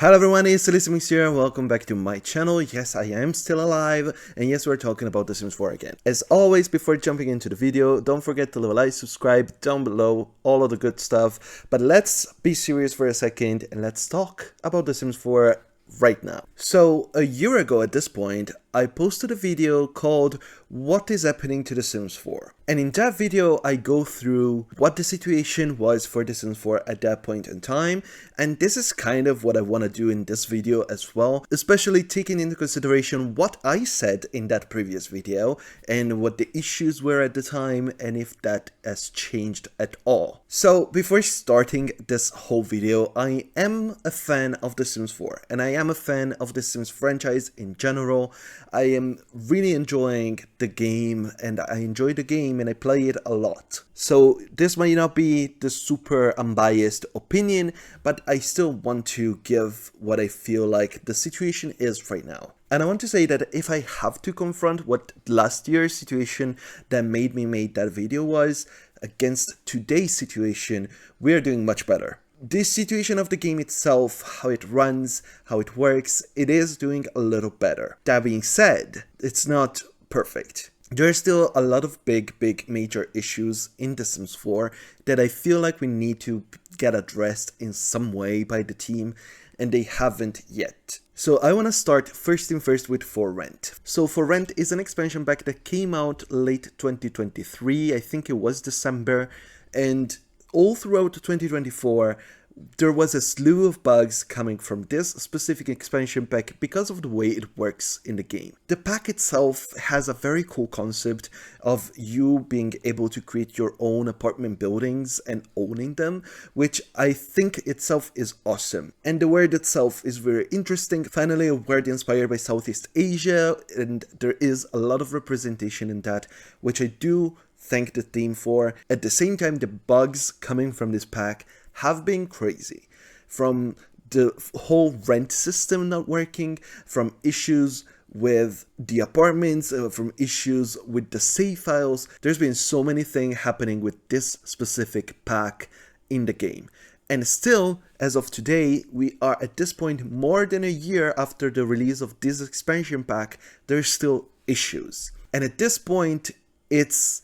Hello everyone, it's Simmuz here, welcome back to my channel. Yes, I am still alive, and yes, we're talking about The Sims 4 again. As always, before jumping into the video, don't forget to leave a like, subscribe down below, all of the good stuff. But let's be serious for a second, and let's talk about The Sims 4 right now. So, a year ago at this point, I posted a video called What is Happening to The Sims 4? And in that video, I go through what the situation was for The Sims 4 at that point in time, and this is kind of what I want to do in this video as well, especially taking into consideration what I said in that previous video, and what the issues were at the time, and if that has changed at all. So, before starting this whole video, I am a fan of The Sims 4, and I am a fan of The Sims franchise in general. I am really enjoying the game, and I enjoy the game and I play it a lot. So this might not be the super unbiased opinion, but I still want to give what I feel like the situation is right now. And I want to say that if I have to confront what last year's situation that made me make that video was against today's situation, we're doing much better. This situation of the game itself, how it runs, how it works, it is doing a little better. That being said, it's not perfect. There are still a lot of big major issues in The Sims 4 that I feel like we need to get addressed in some way by the team, and they haven't yet. So I want to start first with For Rent. So For Rent is an expansion pack that came out late 2023, I think it was December, and all throughout 2024, there was a slew of bugs coming from this specific expansion pack because of the way it works in the game. The pack itself has a very cool concept of you being able to create your own apartment buildings and owning them, which I think itself is awesome. And the world itself is very interesting. Finally, a world inspired by Southeast Asia, and there is a lot of representation in that, which I do thank the team for. At the same time, the bugs coming from this pack have been crazy. From the whole rent system not working, from issues with the apartments, from issues with the save files. There's been so many things happening with this specific pack in the game. And still, as of today, we are at this point more than a year after the release of this expansion pack, there's still issues. And at this point, it's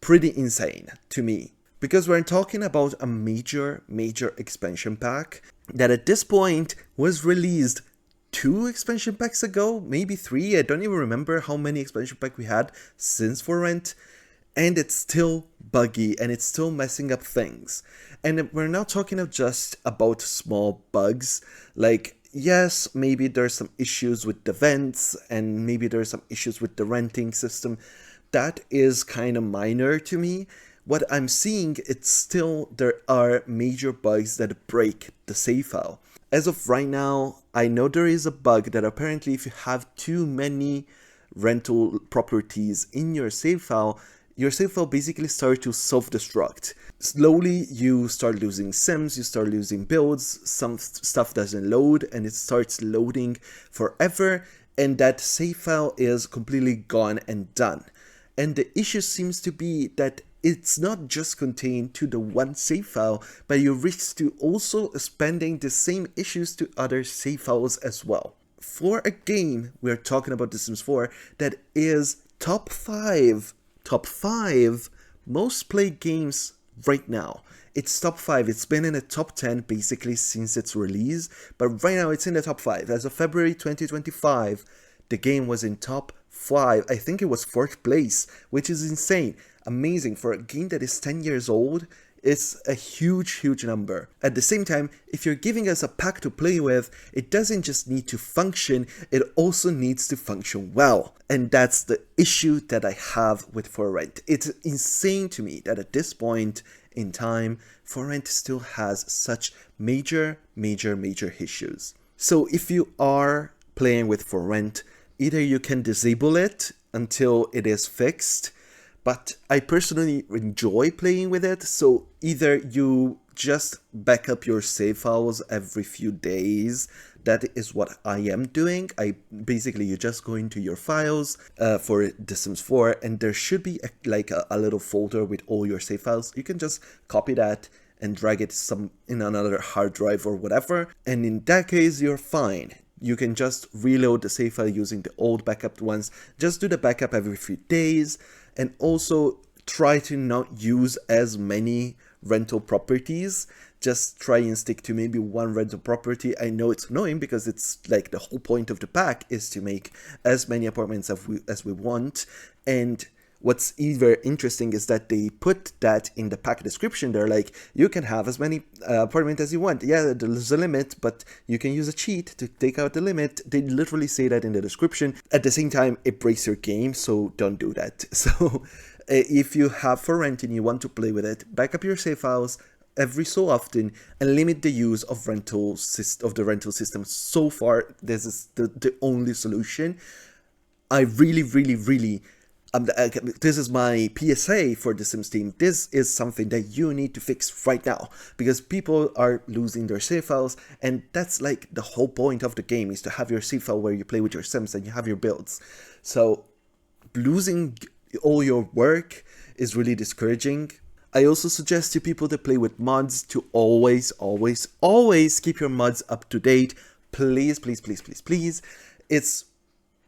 pretty insane to me, because we're talking about a major expansion pack that at this point was released 2 expansion packs ago, maybe 3, I don't even remember how many expansion packs we had since For Rent, and it's still buggy and it's still messing up things. And we're not talking just about small bugs, like yes, maybe there's some issues with the vents and maybe there's some issues with the renting system. That is kind of minor to me. What I'm seeing, it's still there are major bugs that break the save file. As of right now, I know there is a bug that apparently if you have too many rental properties in your save file basically starts to self-destruct. Slowly, you start losing SIMS, you start losing builds, some stuff doesn't load, and it starts loading forever, and that save file is completely gone and done. And the issue seems to be that it's not just contained to the one save file, but you risk to also expanding the same issues to other save files as well. For a game, we're talking about The Sims 4, that is top 5 most played games right now. It's top 5, it's been in the top 10 basically since its release, but right now it's in the top 5. As of February 2025, the game was in top 5, I think it was 4th place, which is insane. Amazing for a game that is 10 years old. It's a huge number. At the same time, if you're giving us a pack to play with, it doesn't just need to function, it also needs to function well. And that's the issue that I have with For Rent. It's insane to me that at this point in time, For Rent still has such major issues. So if you are playing with For Rent, either you can disable it until it is fixed, but I personally enjoy playing with it, so either you just back up your save files every few days. That is what I am doing. You just go into your files for The Sims 4, and there should be a little folder with all your save files. You can just copy that and drag it in another hard drive or whatever. And in that case, you're fine. You can just reload the save file using the old backup ones. Just do the backup every few days, and also try to not use as many rental properties. Just try and stick to maybe one rental property. I know it's annoying because it's like the whole point of the pack is to make as many apartments as we want. And what's even interesting is that they put that in the pack description. They're like, you can have as many apartments as you want. Yeah, there's a limit, but you can use a cheat to take out the limit. They literally say that in the description. At the same time, it breaks your game, so don't do that. So if you have for rent and you want to play with it, back up your save files every so often and limit the use of the rental system. So far, this is the only solution. I really this is my PSA for the Sims team. This is something that you need to fix right now, because people are losing their save files, and that's like the whole point of the game, is to have your save file where you play with your Sims and you have your builds. So losing all your work is really discouraging. I also suggest to people that play with mods to always keep your mods up to date. Please. It's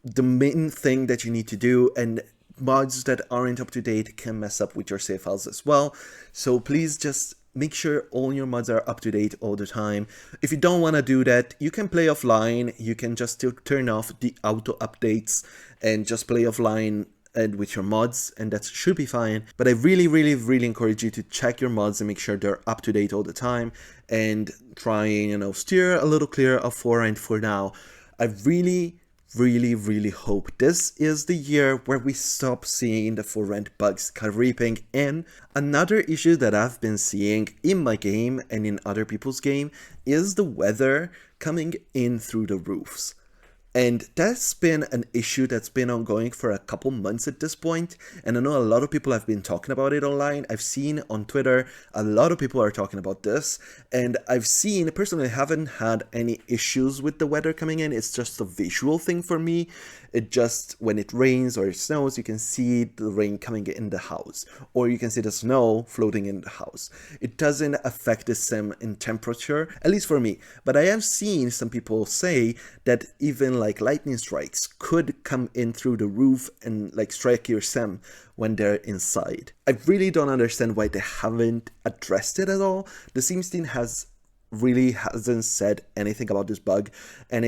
the main thing that you need to do, and mods that aren't up to date can mess up with your save files as well. So please just make sure all your mods are up to date all the time. If you don't want to do that, you can play offline. You can just still turn off the auto updates and just play offline and with your mods, and that should be fine. But I really encourage you to check your mods and make sure they're up to date all the time, and try and steer a little clear of for rent for now. I really hope this is the year where we stop seeing the for rent bugs creeping in. Another issue that I've been seeing in my game and in other people's game is the weather coming in through the roofs. And that's been an issue that's been ongoing for a couple months at this point, and I know a lot of people have been talking about it online. I've seen on Twitter a lot of people are talking about this, and I've seen, personally, haven't had any issues with the weather coming in. It's just a visual thing for me. It just, when it rains or it snows, you can see the rain coming in the house, or you can see the snow floating in the house. It doesn't affect the sim in temperature, at least for me. But I have seen some people say that even like lightning strikes could come in through the roof and like strike your sim when they're inside. I really don't understand why they haven't addressed it at all. The Sims team hasn't said anything about this bug, and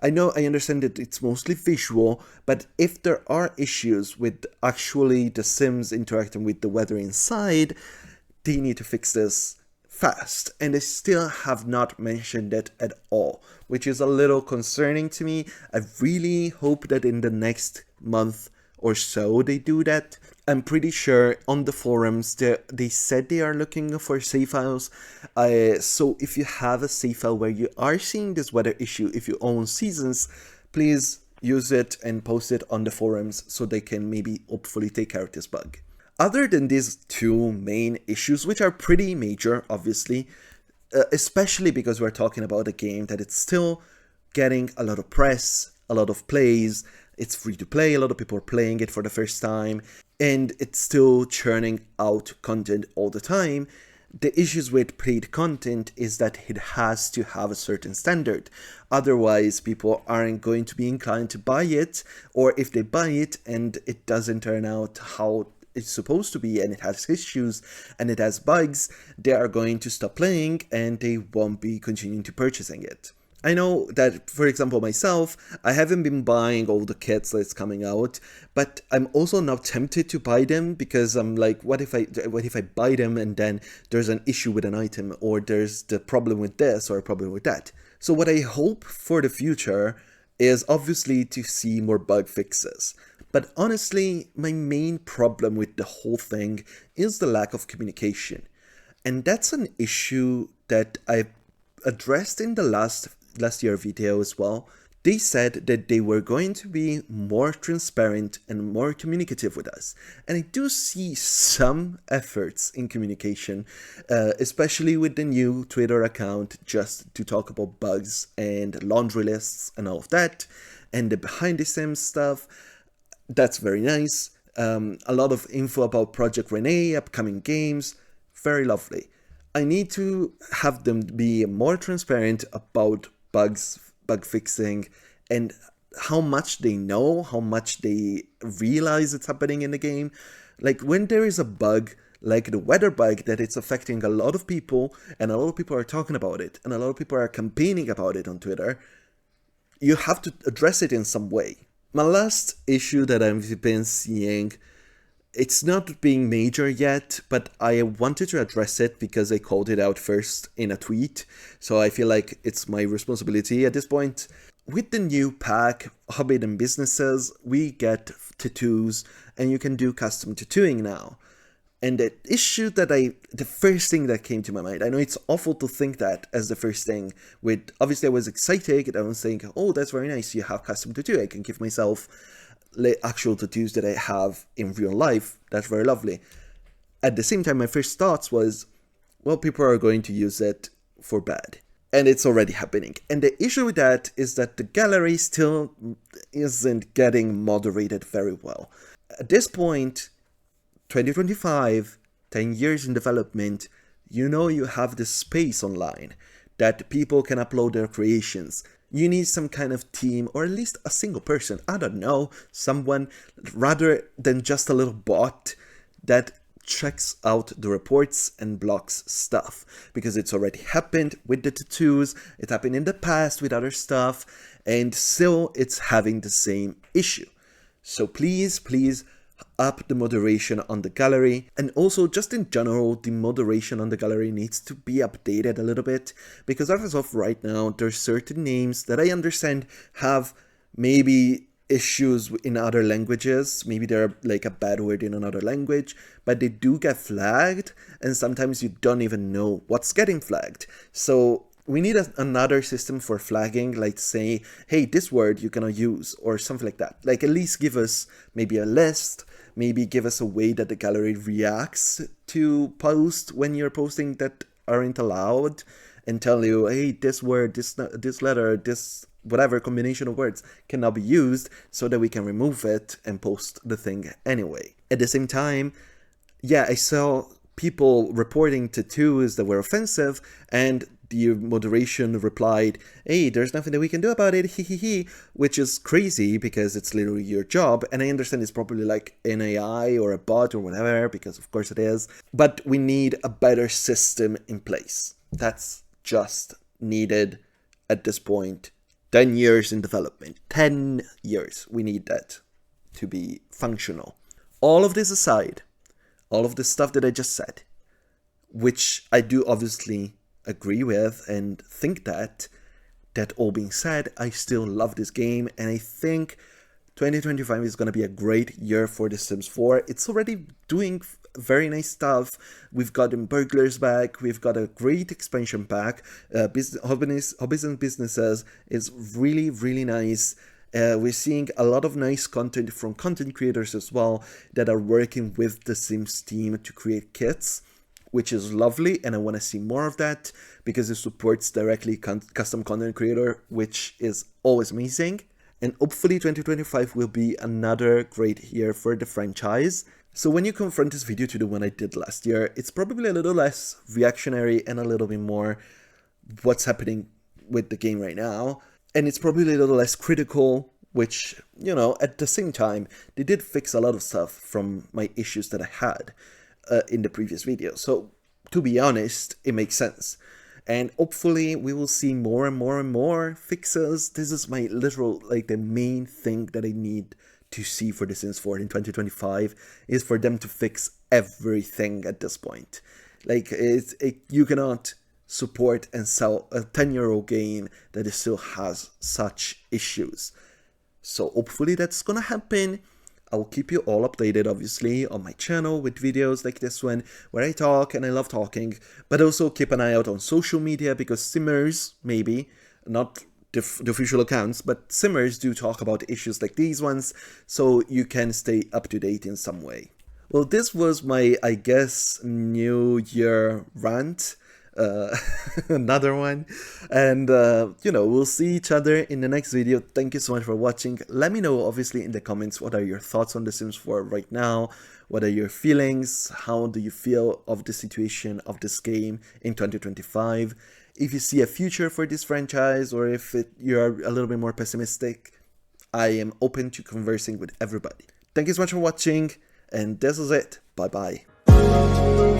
I understand that it's mostly visual, but if there are issues with actually the Sims interacting with the weather inside, they need to fix this fast, and they still have not mentioned it at all, which is a little concerning to me. I really hope that in the next month or so they do that. I'm pretty sure on the forums they said they are looking for save files. So if you have a save file where you are seeing this weather issue, if you own seasons, please use it and post it on the forums so they can maybe hopefully take care of this bug. Other than these two main issues, which are pretty major, obviously, especially because we're talking about a game that it's still getting a lot of press, a lot of plays, it's free to play, a lot of people are playing it for the first time, and it's still churning out content all the time. The issues with paid content is that it has to have a certain standard. Otherwise, people aren't going to be inclined to buy it, or if they buy it and it doesn't turn out how it's supposed to be, and it has issues and it has bugs, they are going to stop playing and they won't be continuing to purchasing it. I know that, for example, myself, I haven't been buying all the kits that's coming out, but I'm also now tempted to buy them, because I'm like, what if I buy them and then there's an issue with an item, or there's the problem with this or a problem with that. So what I hope for the future is obviously to see more bug fixes. But honestly, my main problem with the whole thing is the lack of communication. And that's an issue that I addressed in the last year video as well. They said that they were going to be more transparent and more communicative with us. And I do see some efforts in communication, especially with the new Twitter account, just to talk about bugs and laundry lists and all of that, and the behind the scenes stuff. That's very nice. A lot of info about Project Renee, upcoming games, very lovely. I need to have them be more transparent about bugs, bug fixing, and how much they know, how much they realize it's happening in the game. Like when there is a bug, like the weather bug, that it's affecting a lot of people, and a lot of people are talking about it, and a lot of people are campaigning about it on Twitter, you have to address it in some way. My last issue that I've been seeing, it's not being major yet, but I wanted to address it because I called it out first in a tweet, so I feel like it's my responsibility at this point. With the new pack, Hobbit and Businesses, we get tattoos, and you can do custom tattooing now. And the first thing that came to my mind, I know it's awful to think that as the first thing, obviously I was excited, and I was saying, oh, that's very nice, you have custom tattoo, I can give myself actual tattoos that I have in real life, that's very lovely. At the same time, my first thoughts was, well, people are going to use it for bad. And it's already happening. And the issue with that is that the gallery still isn't getting moderated very well. At this point, 2025, 10 years in development, you know you have the space online that people can upload their creations. You need some kind of team, or at least a single person, I don't know, someone, rather than just a little bot that checks out the reports and blocks stuff, because it's already happened with the tattoos, it happened in the past with other stuff, and still it's having the same issue. So please up the moderation on the gallery, and also just in general, the moderation on the gallery needs to be updated a little bit, because as of right now, there's certain names that I understand have maybe issues in other languages, maybe they're like a bad word in another language, but they do get flagged, and sometimes you don't even know what's getting flagged. So we need another system for flagging, like say, hey, this word you cannot use, or something like that. Like at least give us maybe a list, maybe give us a way that the gallery reacts to posts when you're posting that aren't allowed, and tell you, hey, this word, this letter, this whatever combination of words cannot be used, so that we can remove it and post the thing anyway. At the same time, yeah, I saw people reporting tattoos that were offensive, and the moderation replied, hey, there's nothing that we can do about it, he, which is crazy because it's literally your job. And I understand it's probably like an AI or a bot or whatever, because of course it is, but we need a better system in place. That's just needed at this point. 10 years in development, 10 years, we need that to be functional. All of this aside, all of the stuff that I just said, which I do obviously agree with and think that all being said, I still love this game, and I think 2025 is going to be a great year for The Sims 4. It's already doing very nice stuff. We've gotten burglars back, we've got a great expansion pack, hobbies and businesses is really nice. We're seeing a lot of nice content from content creators as well that are working with the Sims team to create kits, which is lovely, and I want to see more of that because it supports directly custom content creator, which is always amazing. And hopefully 2025 will be another great year for the franchise. So when you confront this video to the one I did last year, it's probably a little less reactionary and a little bit more what's happening with the game right now. And it's probably a little less critical, which, you know, at the same time, they did fix a lot of stuff from my issues that I had in the previous video. So to be honest, it makes sense. And hopefully we will see more and more fixes. This is my literal, like the main thing that I need to see for The Sims 4 in 2025 is for them to fix everything at this point. Like you cannot support and sell a 10-year-old game that still has such issues. So hopefully that's gonna happen. I will keep you all updated, obviously, on my channel with videos like this one, where I talk, and I love talking, but also keep an eye out on social media, because Simmuz, maybe, not the official accounts, but Simmuz do talk about issues like these ones, so you can stay up to date in some way. Well, this was my, I guess, New Year rant. another one. And we'll see each other in the next video. Thank you so much for watching. Let me know obviously in the comments what are your thoughts on The Sims 4 right now. What are your feelings? How do you feel of the situation of this game in 2025? If you see a future for this franchise, or if you're a little bit more pessimistic, I am open to conversing with everybody. Thank you so much for watching, and this is it. Bye bye.